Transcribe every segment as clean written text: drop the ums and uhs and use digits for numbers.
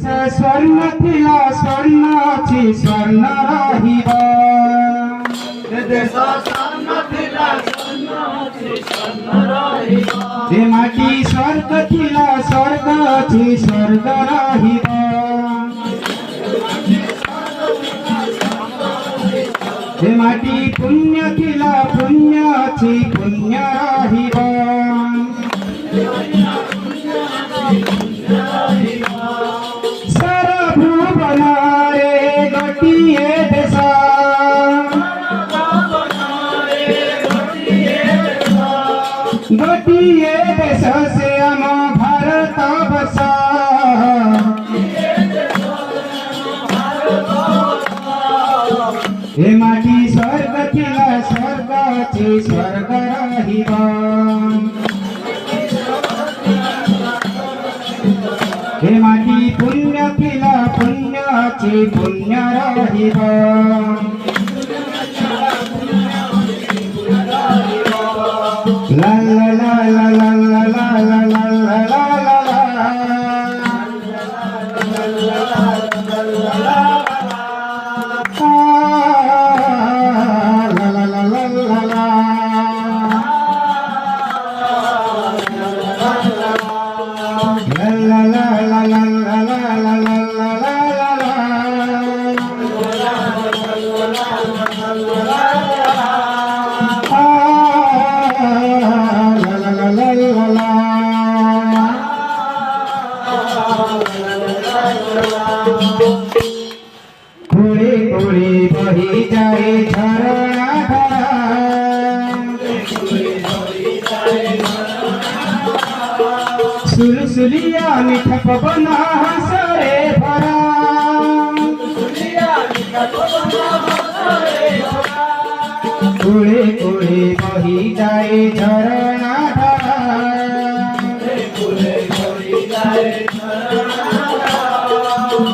स्वर्ण थिला स्वर्ण अछि स्वर्ण रहिबा देश स्वर्ण थिला स्वर्ण अछि स्वर्ण रहिबा हे माटी स्वर्ग थिला स्वर्ग अछि स्वर्ग रहिबा हे माटी पुण्य थिला पुण्य अछि पुण्य रहिबा गोटिए देश से आम भारत वर्ष हे माटी स्वर्ग थिला स्वर्ग अछि स्वर्ग रहिबा हे माटी पुण्य थिला पुण्य अछि पुण्य रहिबा la la la la la la la la la la la la थोड़ी थोड़ी बही जाए झरना सुलसुलिया मीठा पवन हंसरे भरा थोड़ी थोड़ी बही जाए झरना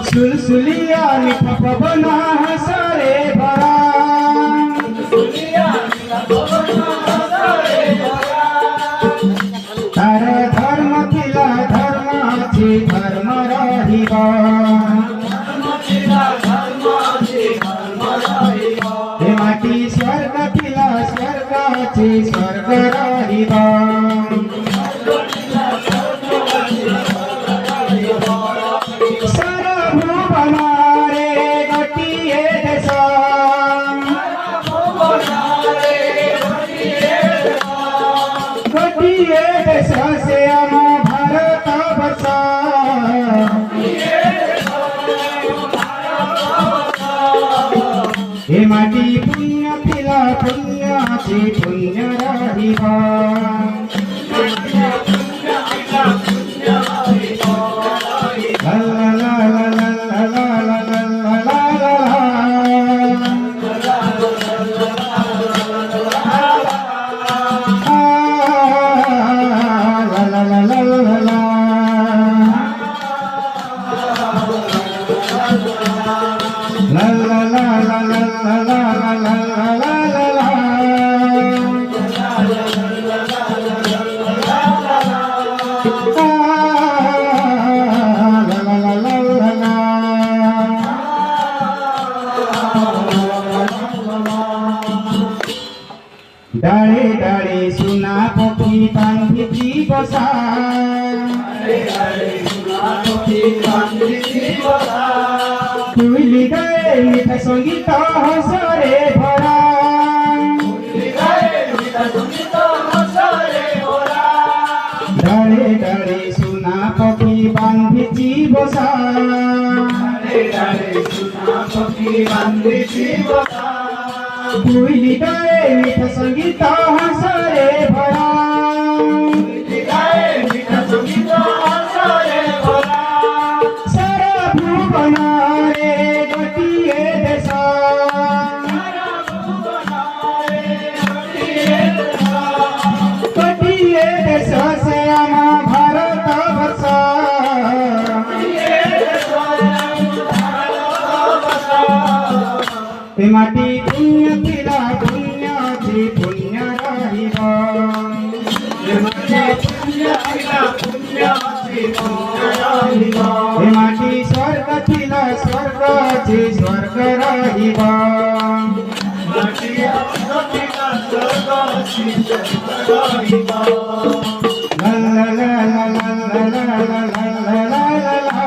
सुलसुलिया मीठा पवन हंसरे भरा तार धर्म थिला धर्म अछि धर्म रहिबा हे माटी स्वर्ग थिला स्वर्ग अछि स्वर्ग रहिबा से आम भारत वर्ष हे माटी पुण्य थिला पुण्य अछि पुण्य रहिबा डाले डाले सुना पक्षी बांधी बसा कोइली गए मीठा संगीत हंसरे भरा डाले डाले सुना पक्षी बांधी बसा कोइली गए मीठा संगीत हंसरे भरा सारा भुवन रे गोटिए देश गोटिए देश से आम भारत वर्ष हे माटी पुण्य थिला पुण्य अछि पुण्य रहिबा हे माटी पुण्य थिला पुण्य अछि पुण्य रहिबा हे माटी स्वर्ग थिला स्वर्गाची स्वर्ग रहिबा माटिया नदीला स्वर्गाची स्वर्ग रहिबा ला ला ला ला ला ला ला ला ला la la la